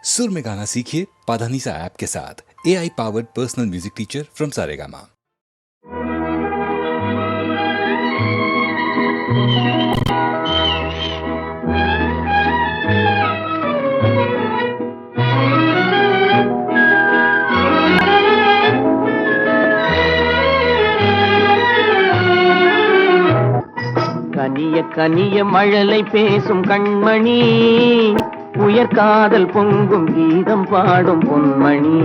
सुर में गाना सीखिए पाधानीसा ऐप के साथ। AI powered personal music teacher from Saregama. கனிய கனிய மழலை பேசும் கண்மணி, உயர் காதல் பொங்கும் கீதம் பாடும் பொன்மணி.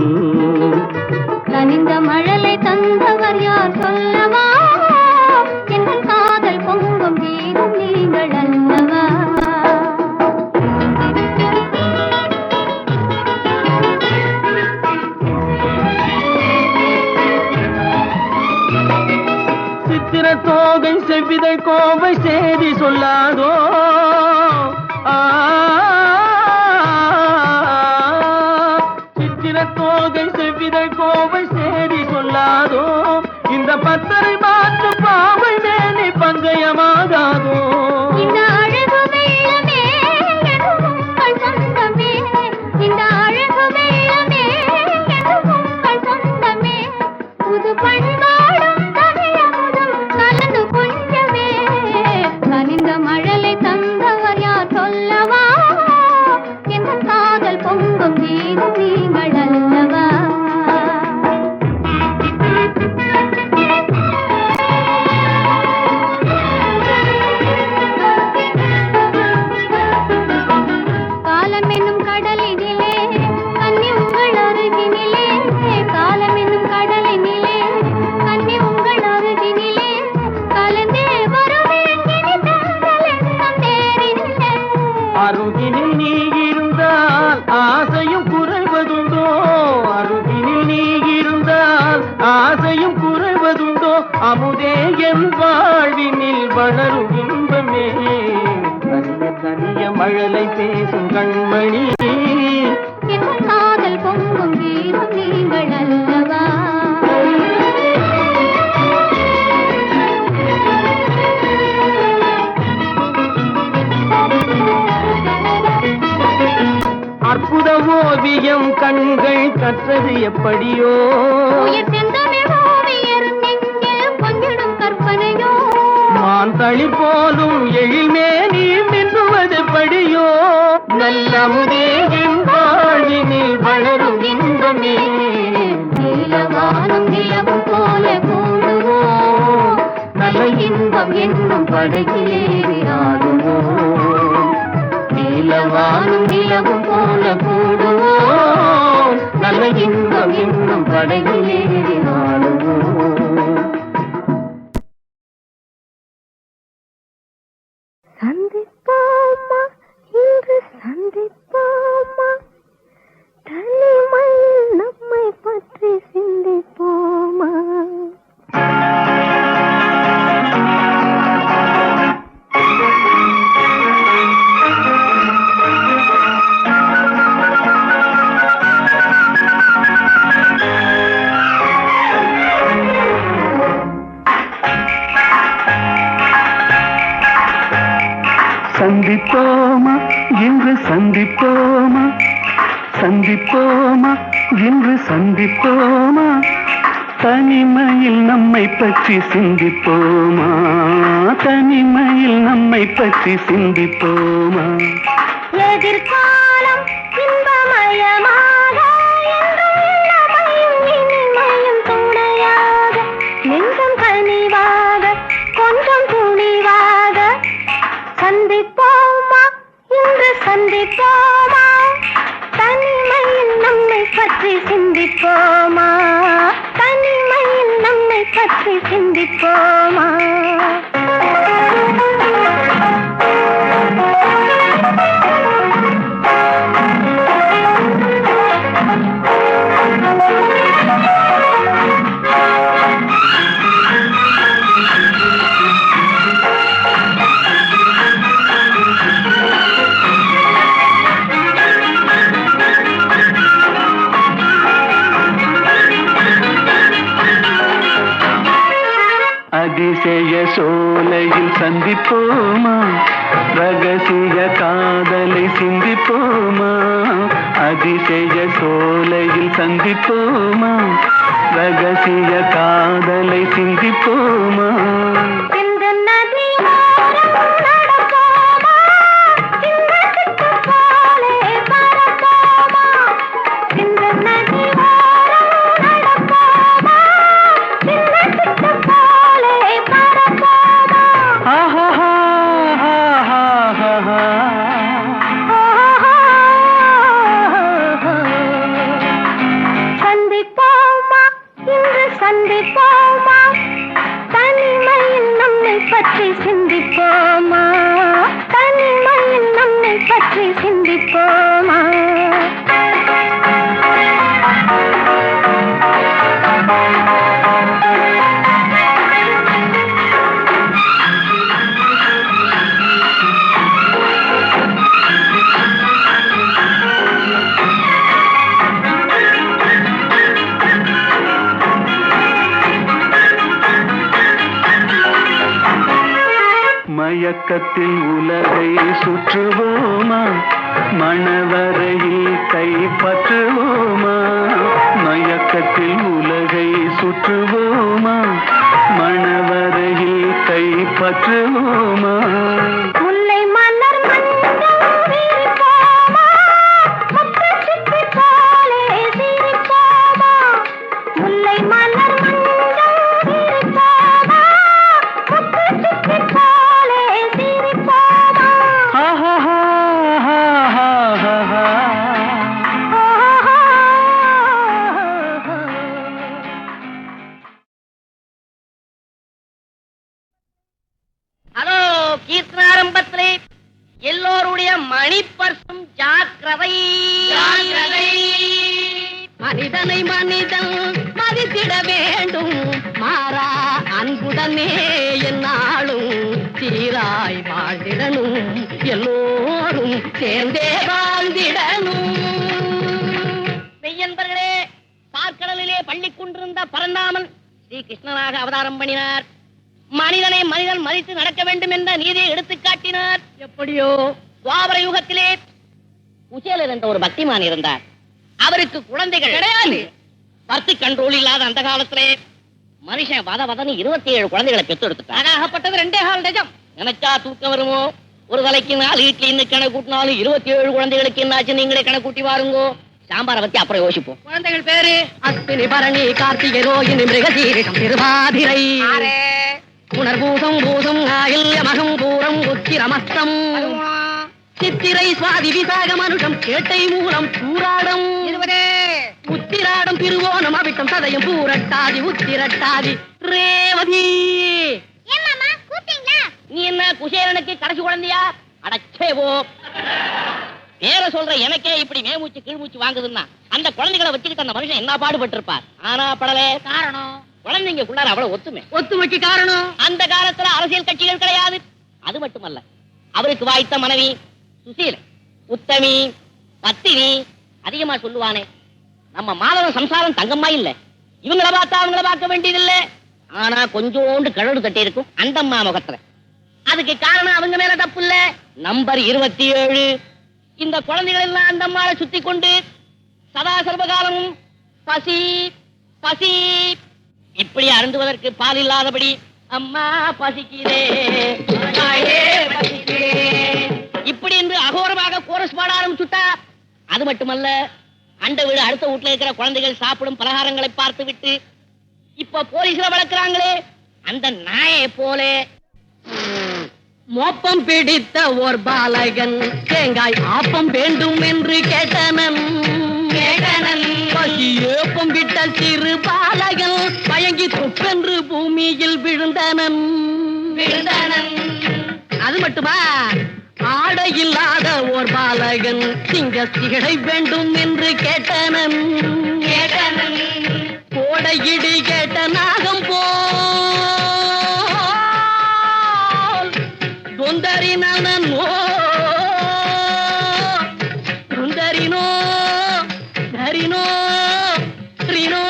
கனிந்த மழலை தந்தவர் யார் சொல்லவா? எங்கள் காதல் பொங்கும் கீதம் நீங்கள் அல்லவா? சித்திர தோகை செவ்விதழ் கோவை செய்தி சொல்லாதோ? சித்திர தோகை செவ்விதழ் கோவை செய்தி சொல்லாதோ? இந்த பத்தரை மாற்று பாவை மேனி பங்கயமாகாதோ? இந்த அழகு வெள்ளமே எதுவும் உங்கள் சொந்தமே, இந்த அழகு வெள்ளமே எதுவும் உங்கள் சொந்தமே. புது பண்பாடும் தமிழமுதும் கலந்து கொஞ்சமே. கனிந்த மழலை தந்தவர் யார் சொல்லவா? எங்கள் காதல் பொங்கும் கீதம் நீங்கள் அல்லவா? காலம் என்னும் கடலினிலே கன்னி உங்கள் அருகினிலே, காலம் என்னும் கடலினிலே கன்னி உங்கள் அருகினிலே கலந்தே வருவேன் இனி தங்கள் எண்ணம் தேரினிலே. அருகினில் நீ இருந்தால் ஆசையும் குறைவதுண்டோ? அருகினில் நீ இருந்தால் ஆசையும் குறைவதுண்டோ? அமுதே என் வாழ்வினில் வளரும் இன்பமே. கனிய கனிய மழலை பேசும் கண்மணி, எங்கள் காதல் பொங்கும் கீதம் நீங்கள் அல்லவா? அற்புத ஓவியம் கண்கள் கற்றது எப்படியோ? உயிர் செந்தமிழ் ஓவியர் நெஞ்சில் கொஞ்சிடும் கற்பனையோ? மான் தளி போலும் எழில்மே நீ மின்னுவது படியோ? நல்ல முதேவின் வாழ்வினில் வளரும் இன்பமே. நீலவானம் நிலவும் போல கூடுவோம், நல்ல இன்பம் என்னும் படகிலேறி ஆடுவோம். நீலவானம் நிலவும் போல கூடுவோம், நல்ல இன்பம் என்னும் படகிலேறி ஆடுவோம். சந்திப்போமா இன்று சந்திப்போமா, தனிமையில் நம்மை பற்றி சிந்திப்போமா. சந்திப்போமா இன்று சந்திப்போமா, சந்திப்போமா இன்று சந்திப்போமா, தனிமையில் நம்மை பற்றி சிந்திப்போமா, தனிமையில் நம்மை பற்றி சிந்திப்போமா. எதிர்காலம் இன்பமயமாக, என்றும் இளமையும் இனிமையும் துணையாக, நெஞ்சம் கனிவாக கொஞ்சம் துணிவாக. சந்திப்போமா இன்று சந்திப்போமா, தனிமையில் நம்மை பற்றி சிந்திப்போமா, தனிமையில் நம்மை பற்றி சிந்திப்போமா. அதிசய சோலையில் சந்திப்போமா, ரகசிய காதலை சிந்திப்போமா, அதிசய அதிசய சோலையில் சந்திப்போமா ரகசிய காதலை சிந்திப்போமா சிந்து நதி ஓரம் நடப்போமா சின்னத்துக்கு போலே பரப்போமா சிந்து நதி ஓரம் நடப்போமா சின்னத்துக்கு போலே பரப்போமா ஆஹா சந்திப்போமா இன்று சந்திப்போமா தனிமையில் நம்மை பற்றி சிந்திப்போமா தனிமையில் நம்மை பற்றி சிந்திப்போமா மயக்கத்தில் உலகை சுற்றுவோமா மணவரையில் கைப்பற்றுவோமா மயக்கத்தில் உலகை சுற்றுவோமா மணவரையில் கைப்பற்றுவோமா முல்லை மலர் மஞ்சள் விரிப்போமா முத்துச்சிப்பி போலே சிரிப்போமா முல்லை மலர் மஞ்சள் விரிப்போமா முத்துச்சிப்பி போலே சிரிப்போமா ஹலோ கீர்த்தனாரம்பத்திலே எல்லோருடைய மணி பர்சும் ஜாக்கிரதை மனிதனை மனிதன் மதித்திட வேண்டும் மாறா அன்புடனே என்னாலும் சீராய் வாழ்ந்திடணும் எல்லோரும் சேர்ந்தே வாழ்ந்திடணும் மெய்யன்பர்களே பார்க்கடலிலே பள்ளி கொண்டிருந்த பரந்தாமன் ஸ்ரீ கிருஷ்ணனாக அவதாரம் பண்ணினார் மனிதனை மனிதன் மதித்து நடக்க வேண்டும் என்ற நீதியை எடுத்துக் காட்டினார் எப்படியோ துவாபர யுகத்திலே குசேலர் என்ற ஒரு பக்திமான் இருந்தார் அவருக்கு குழந்தைகள் கிடையாது பர்த் கண்ட்ரோல் இல்லாத அந்த காலத்திலே மனுஷன் வதவதன்னு 27 குழந்தைகளை பெற்று எடுத்துட்டார் ஆகப்பட்டது 2.5 டஜன் நினைச்சா தூக்கம் வருமோ ஒரு தலைக்கு 4 இட்லி இன்னும் கணக்கு கூட்டினாலும் 27 குழந்தைகளுக்கு என்னாச்சு நீங்களே கணக்கு கூட்டி வாருங்கோ சாம்பாரை பத்தி அப்புறம் யோசிப்போம் குழந்தைகள் பேரு அஸ்வினி பரணி கார்த்திகை ரோகிணி மிருகசீரிஷம் திருவாதிரை புனர்பூசம் பூசம் ஆயில்ய மகம் பூரம் உத்திரமஸ்தம் சித்திரை சுவாதி விசாக மனுஷம் கேட்டை மூலம் சூராடம் உத்திராடம் திருவோணம் அவிட்டம் சதயம் பூரட்டாதி உத்திரட்டாதி ரேவதி நீ என்ன குசேலனுக்கு கடைசி குழந்தையா அடச்சேவோ பேர சொல்ற எனக்கே இப்படி மேமூச்சு கீழ்மூச்சு வாங்குதுன்னா அந்த குழந்தைகளை வச்சுக்கிட்டு அந்த மனுஷன் என்ன பாடுபட்டு இருப்பார் ஆனா படலே காரணம் குழந்தைங்களுக்குள்ளார அவ்வளவு ஒத்துமைக்கு காரணம் அந்த காலத்துல அரசியல் கட்சிகள் கிடையாது அது மட்டுமல்ல அவருக்கு வாய்த்த மனைவி சுசீலை உத்தமி பத்தினி அதிகமா சொல்லுவானே நம்ம மாதவ சம்சாரம் தங்கம்மா இல்ல இவங்களை பார்த்தா அவங்கள பார்க்க வேண்டியதில்ல ஆனா கொஞ்சோண்டு கழடு தட்டி இருக்கும் அந்தம்மா முகத்துல அதுக்கு காரணம் அவங்க மேல தப்பு இல்ல நம்பர் 27 இந்த குழந்தைகள் எல்லாம் அந்தம்மாவை சுத்தி கொண்டு சதா சர்வகாலமும் பசி பசி இப்படி அருந்துவதற்கு பால் இல்லாதபடி அம்மா பசிக்கிறே இப்படி என்று அகோரமாக கோரஸ் பாட ஆரம்பிச்சுட்டா அது மட்டுமல்ல அண்ட வீடு அடுத்த வீட்டுல இருக்கிற குழந்தைகள் சாப்பிடும் பலகாரங்களை பார்த்து விட்டு இப்ப போலீஸ்ல வளர்க்கிறாங்களே அந்த நாயை போல மோப்பம் பிடித்த ஓர் பாலகன் தேங்காய் ஆப்பம் வேண்டும் என்று கேட்டனன் ஏப்பம் விட்ட சிறு பாலகன் மயங்கி தொப்பென்று பூமியில் விழுந்தனன் அது மட்டுமா ஆடை இல்லாத ஓர் பாலகன் சிங்க சிகடை வேண்டும் என்று கேட்டனன் கோடையிடி கேட்ட நாகம் போல் தொந்தரினோ தொந்தரினோ தரினோ ரினோ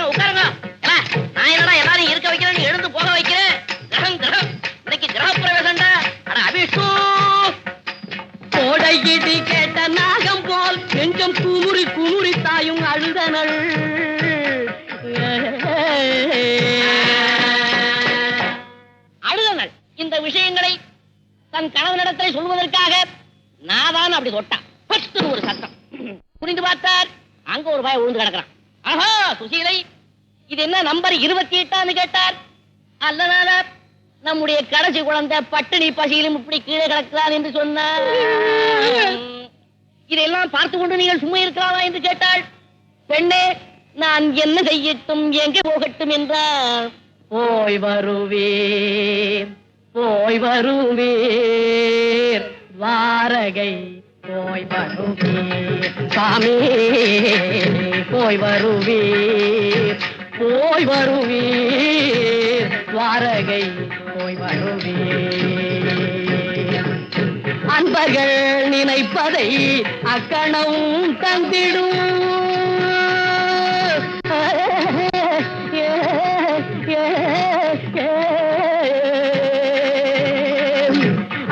உட்காருங்க நான் என்னடா எல்லாரும் இருக்க வைக்கிறேன் எழுந்து போக வைக்கிறேன் கிரகம் இன்னைக்கு கிரக பிரவேசம்டா கோடையிடி கேட்ட நாகம் போல் நெஞ்சம் குமுறி குமுறி தாயும் அழுதனள். அழுதனள் இந்த விஷயங்களை தன் கணவனிடத்தில் சொல்வதற்காக நாதான் அப்படி தொட்டான். ஒரு சத்தம் புரிந்து பார்த்தார். அங்க ஒரு பாய் விழுந்து கிடக்கிறான். ஆஹா சுசீலை, இது என்ன நம்பர் 28 கேட்டார். அல்லனால நம்முடைய கடைசி குழந்தை பட்டினி பசியிலும் இப்படி கீழே கிடக்கிறார் என்று சொன்னார். இதையெல்லாம் பார்த்து கொண்டு நீங்கள் சும்மா இருக்கலாமா என்று கேட்டாள். பெண்ணே, நான் என்ன செய்யட்டும், எங்கே போகட்டும் என்றார். போய் வருவேன் போய் வருவேன் வாரகை போய் வருவேன் சாமி போய் வருவேன் போய் வருவேன் வாரகை போய் வருவேன். அன்பர்கள் நினைப்பதை அக்கணம் தந்திடும்.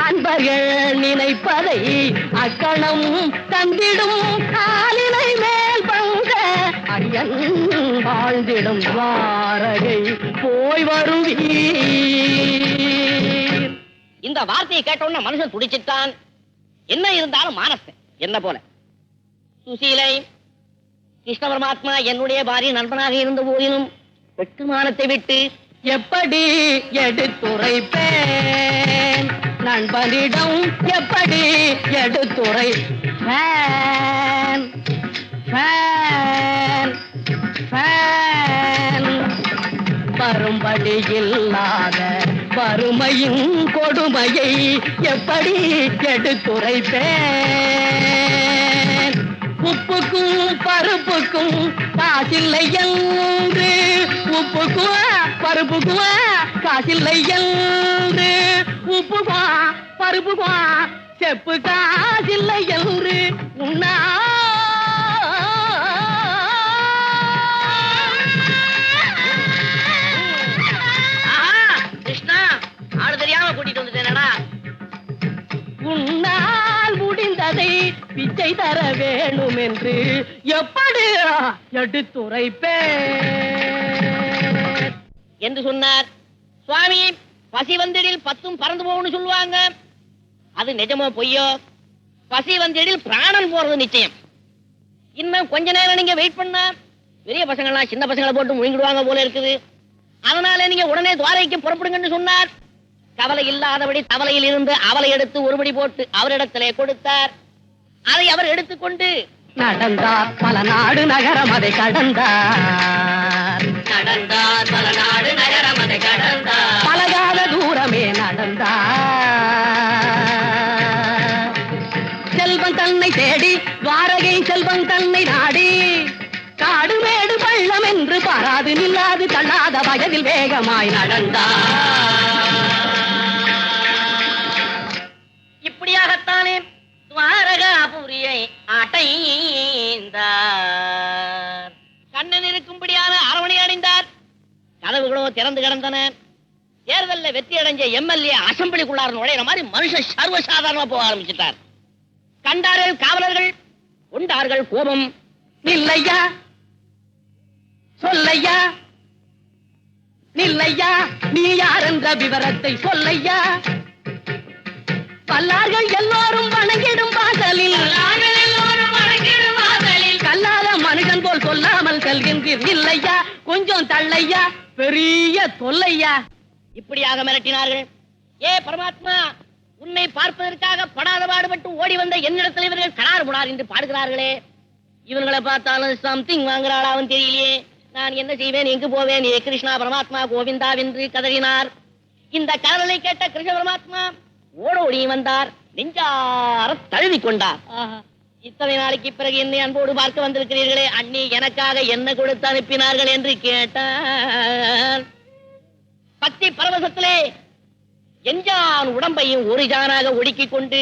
அன்பர்கள் நினைப்பதை அக்கணம் தந்திடும். காலினை மேல் பங்க ஐயன் வாழ்ந்திடும் வாரகை போய் வருவீர். இந்த வார்த்தையை கேட்டோன்னு மனுஷன் துடிச்சிட்டான். என்ன இருந்தாலும் மானஸ்தன் என்ன போல. சுசீலை, கிருஷ்ண பரமாத்மா என்னுடைய பாரிய நண்பனாக இருந்த போதிலும் வெட்டுமானத்தை விட்டு எப்படி எடுத்துரைப்பேன்? நண்பனிடம் எப்படி எடுத்துரைப்பேன்? வரும்படி இல்லாத வறுமையின் கொடுமையை எப்படி எடுத்துரைப்பேன்? உப்புக்கும் பருப்புக்கும் காசில்லை என்று, உப்புக்கும் பருப்புக்கும் காசில்லை என்று, உப்புக்கும் பருப்புக்கும் செப்பு காசில்லை என்று உண்ணா கிருஷ்ணா ஆளு தெரியாம கூட்டிட்டு வந்துட்டேனடா. உன்னால் முடிந்ததை பிச்சை தர வேணும் என்று எப்படி எடுத்துரைப்பேன் என்று சொன்னார். சுவாமி, பசி வந்திடில் 10 பறந்து போகும்னு சொல்லுவாங்க. அது நிஜமோ பொய்யோ? பசி வந்திடில் பிராணன் போறது நிச்சயம். இன்னும் கொஞ்ச நேரம் நீங்க வெயிட் பண்ணா பெரிய பசங்கள்லாம் சின்ன பசங்களை போட்டு முழுங்கிடுவாங்க போல இருக்குது. அதனால நீங்க உடனே துவாரைக்கு புறப்படுங்கன்னு சொன்னார். கவலை இல்லாதபடி தவளையில் இருந்து அவளை எடுத்து ஒருபடி போட்டு அவரிடத்திலே கொடுத்தார். அதை அவர் எடுத்துக்கொண்டு நடந்தார். பல நாடு நகரம் அதை கடந்தார். நடந்தார் பல நாடு நகரம் அதை கடந்தார். பலகால தூரமே நடந்தார். செல்வன் தன்னை தேடி துவாரகை செல்வன் தன்னை நாடி காடு மேடு பள்ளம் என்று பாராது நில்லாது தள்ளாத வயதில் வேகமாய் நடந்தார். இப்படியாகத்தானே துவாரகாபுரியை அடைந்தார். கண்ணன் இருக்கும்படியான அரவணை அடைந்தார். கதவுகளோ திறந்து கிடந்தன. தேர்தலில் வெற்றி அடைஞ்ச எம்எல்ஏ அசம்பிளிக்குள்ளார நுழையிற மாதிரி மனுஷன் சர்வசாதாரணமா போக ஆரம்பிச்சிட்டார். கண்டார்கள் காவலர்கள், கொண்டார்கள் கோபம். நில்லையா, சொல்லையா, நில்லையா, நீ யார் என்ற விவரத்தை சொல்லையா. பல்லார்கள் எல்லோரும் வணங்கிடும் வாசலில், கல்லாத மனுஷன் போல் சொல்லாமல் செல்கின்றீர். இல்லையா, கொஞ்சம் தள்ளையா, பெரிய தொல்லையா. இப்படியாக மிரட்டினார்கள். ஏ பரமாத்மா, உன்னை பார்ப்பதற்காக படாத பாடுபட்டு ஓடி வந்த என்னிடத்தில் இவர்கள் கடார் புடார் என்று பாடுகிறார்களே. இவர்களை பார்த்தாலும் சம்திங் வாங்குறாளாவும் தெரியலையே. நான் என்ன செய்வேன், எங்கு போவேன்? ஏ கிருஷ்ணா பரமாத்மா கோவிந்தா என்று கதறினார். இந்த கதறலை கேட்ட கிருஷ்ண பரமாத்மா ஓடோடி வந்தார். நெஞ்சார தழுவி கொண்டார். இத்தனை நாளைக்கு பிறகு என்னை அன்போடு பார்க்க வந்திருக்கிறீர்களே, அண்ணி எனக்காக என்ன கொடுத்து அனுப்பினார்கள் என்று கேட்டார். பக்தி பரவசத்திலே எஞ்சான் உடம்பையும் ஒரு ஜானாக ஒடுக்கிக் கொண்டு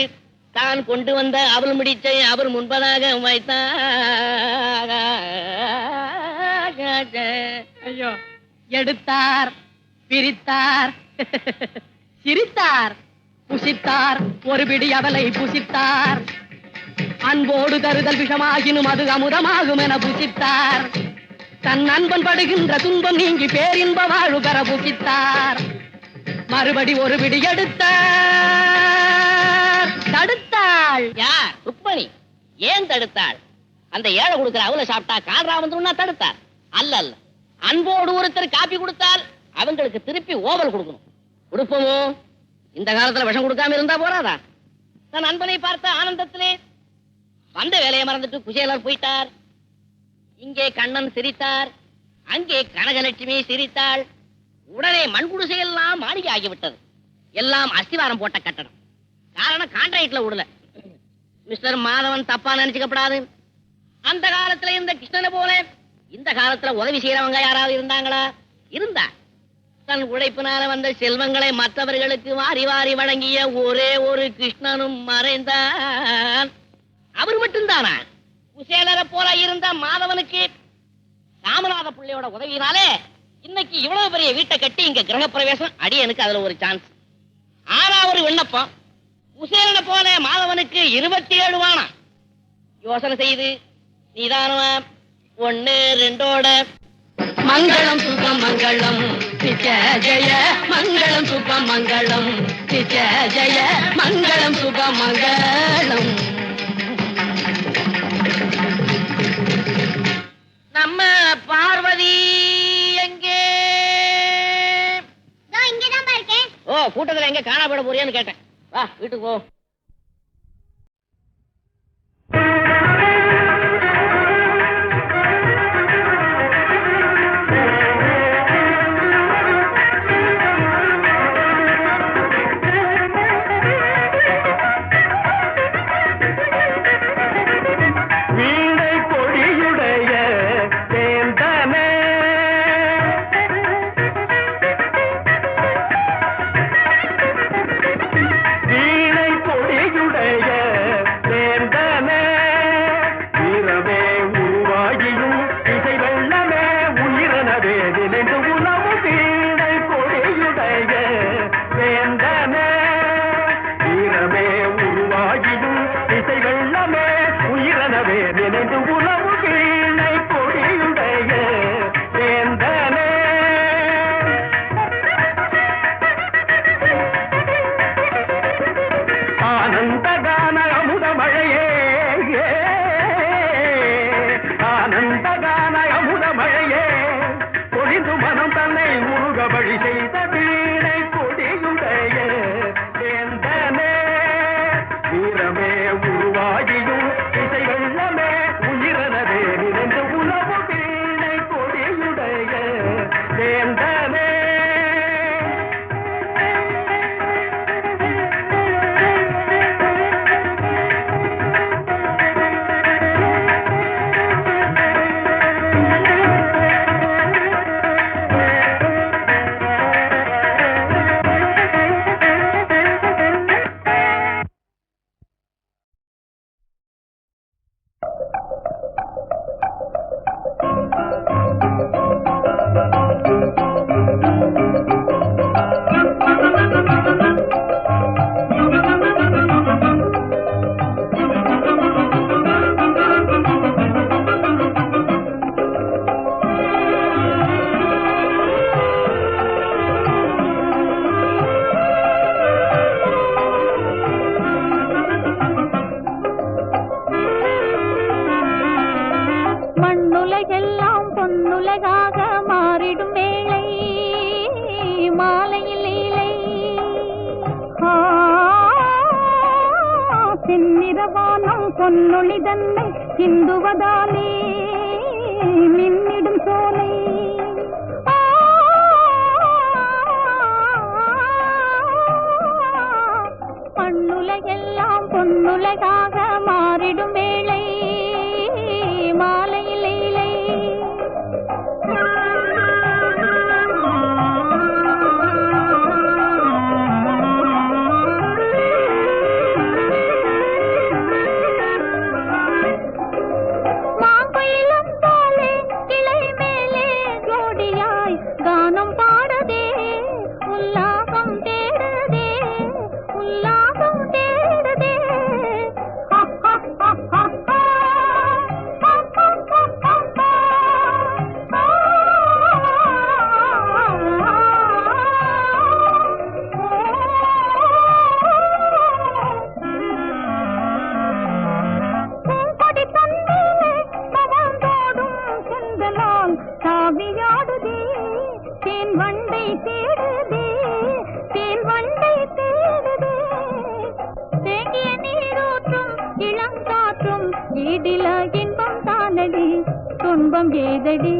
தான் கொண்டு வந்த அவள் முடிச்சை அவர் முன்பதாக வைத்தார். ஐயோ, எடுத்தார், பிரித்தார், சிரித்தார், புசித்தார் ஒரு பிடி அவலை புசித்தார். அன்போடு தருதல் விஷமாகினும் அது அமுதமாகும் என புசித்தார். தன் அன்பன் படுகின்ற துன்பம் நீங்கி பேரின்ப வாழ்வு பெற புசித்தார். மறுபடி ஒரு பிடி எடுத்தார். தடுத்தாள் யார்? ருக்மணி. ஏன் தடுத்தாள்? அந்த ஏழை கொடுக்கிற அவளை சாப்பிட்டா கால்ரா வந்துருன்னா தடுத்தார். அல்ல அல்ல, அன்போடு ஒருத்தர் காப்பி கொடுத்தால் அவங்களுக்கு திருப்பி ஓவல் கொடுக்கணும். கொடுப்போமோ? இந்த காலத்துல விஷம் கொடுக்காம இருந்தா போறாதா? தன் அன்பனை பார்த்த ஆனந்தத்திலே வந்த வேலையை மறந்துட்டு குசேலர் போயிட்டார். இங்கே கண்ணன் சிரித்தார், அங்கே கனகலட்சுமி சிரித்தாள். உடனே மண்குடிசையெல்லாம் மாளிகை ஆகிவிட்டது. எல்லாம் அஸ்திவாரம் போட்ட கட்டணம். காரணம் கான்ட்ராக்ட்ல விடல. மிஸ்டர் மாதவன் தப்பா நினைச்சுக்கப்படாது. அந்த காலத்துல இருந்த கிருஷ்ணனை போல இந்த காலத்துல உதவி செய்யறவங்க யாராவது இருந்தாங்களா? இருந்தா. தன் உழைப்பினால வந்த செல்வங்களை மற்றவர்களுக்கு வாரி வாரி வழங்கிய ஒரே ஒரு கிருஷ்ணனும் மறைந்தான். அவர் மட்டும்தானா? குசேலரை போல இருந்த மாதவனுக்கு ராமநாத பிள்ளையோட உதவியினாலே இன்னைக்கு இவ்வளவு பெரிய வீட்டை கட்டி இங்க கிரகப்பிரவேசம். அடியனுக்கு அதுல ஒரு சான்ஸ். ஆனா ஒரு விண்ணப்பம். குசேலனை போல மாதவனுக்கு 27 வானா. யோசனை செய்து நீதானமா 1 2 மங்களம் சுபம் மங்களம் நித்ய ஜெய மங்களம் சுபம் மங்களம் நித்ய ஜெய மங்களம் சுபம் மங்களம். நம்ம பார்வதி எங்கே? இங்கதான் இருக்கேன். ஓ, கூட்டத்துல எங்க காணா போட போறியான்னு கேட்டேன். வா வீட்டுக்கு போ. மண்ணுலகெல்லாம் பொன்னுலகாக மாறிடும் வேளை மாலையில் இலை செந்நிறவானம் பொன்னொளி தன்னை சிந்துவதாலே மின்னிடும் சோலை மண்ணுலகெல்லாம் பொன்னுலகாக மாறிடும் வேளை மாலையில் இலை மாங்குயிலும் போலே கிளை மேலே ஜோடியாய் கானம் பாடதே உல்லாசம் தேடுதே துன்பம் ஏதடி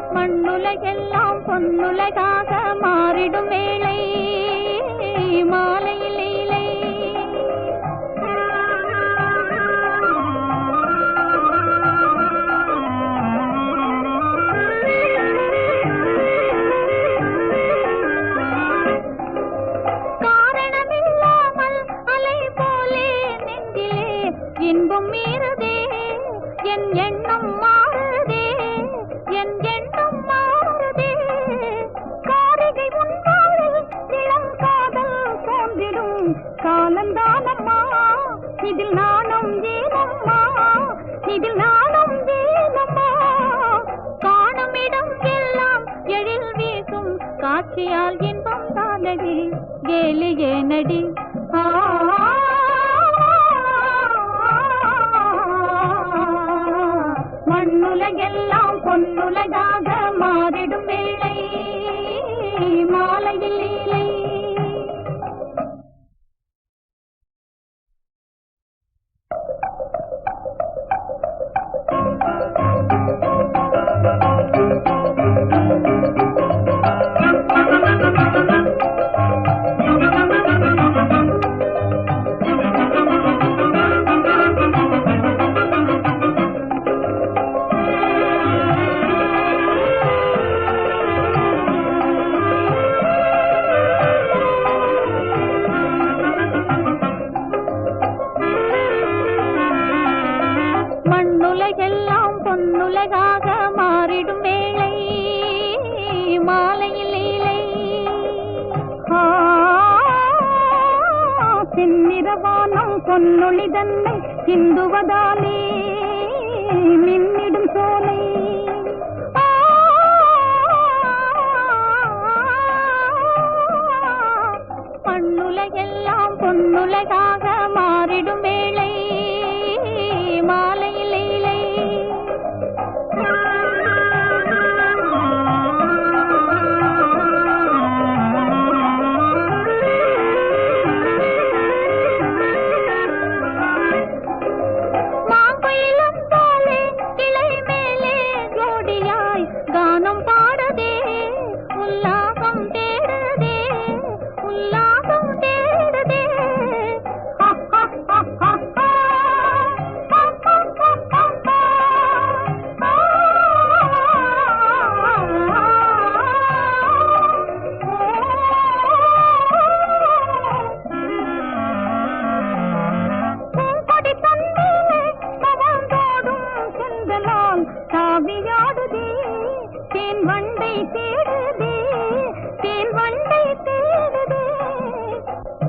மண்ணுலகெல்லாம் பொன்னுலகாக மாறிடும் வேளை மாலையில் லீலை காரணமில்லாமல் அலை போலே நெஞ்சிலே இன்பம் மீறுதே என் எண்ணம் மாறுதே என் எண்ணம் மாறுதே காரிகை முன்பாளில் இளம் காதல் தோன்றிடும் காலந்தானம்மா இதில் நாணம் ஏனம்மா இதில் நாணம் ஏனம்மா காணும் இடம் எல்லாம் எழில் வீசும் காட்சியால் இன்பம் தானடி கேலி ஏனடி மண்ணுலகெல்லாம் பொன்னுலகாக மாறிடும் வேளை மாலையில் லீலை மண்ணுலகெல்லாம் பொன்னுலகாக மாறிடும் வேளை மாலையில் லீலை செந்நிறவானம் பொன்னொளி தன்னை சிந்துவதாலே மின்னிடும் சோலை மண்ணுலகெல்லாம் பொன்னுலகாக மாறிடும் வேளை மாலையில் லீலை மாங்குயிலும் போலே கிளை மேலே ஜோடியாய் கானம் பாடுதே உல்லாசம் தேடுதே உல்லாசம் தேடுதே தாவியாடுதே தேன் வண்டை தேடுதே தேன் வண்டை தேடுதே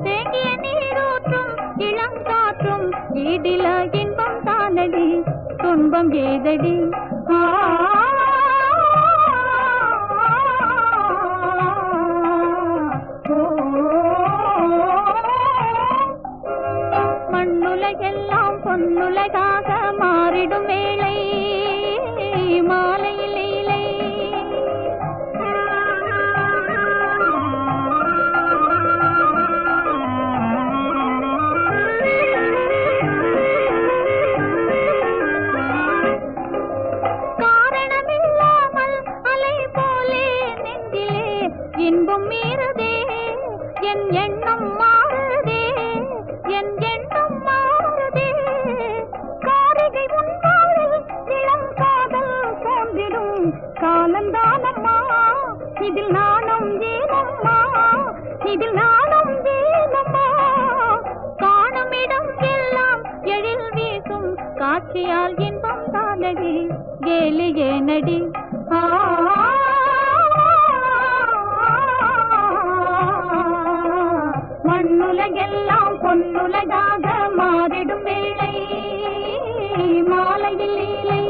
தேங்கிய நீரூற்றும் இளங்காற்றும் ஈடில இன்பம் தானடி துன்பம் ஏதடி மண்ணுலகெல்லாம் பொன்னுலகாக மாறிடும் வேளை மாலையில் லீலை காரணமில்லாமல் அலை போலே நெஞ்சிலே இன்பம் மீறுதே என் எண்ணம் மாறுதே என் எண்ணம் மாறுதே காரிகை முன்பாளில் இளம் காதல் தோன்றிடும் காலந்தானம்மா இதில் நாணம் ஏனம்மா இதில் நாணம் ஏனம்மா காணும் இடம் எல்லாம் எழில் வீசும் காட்சியால் இன்பம் தானடி கேலி ஏனடி மண்ணுலகெல்லாம் பொன்னுலகாக மாறிடும் வேளை மாலையில் லீலை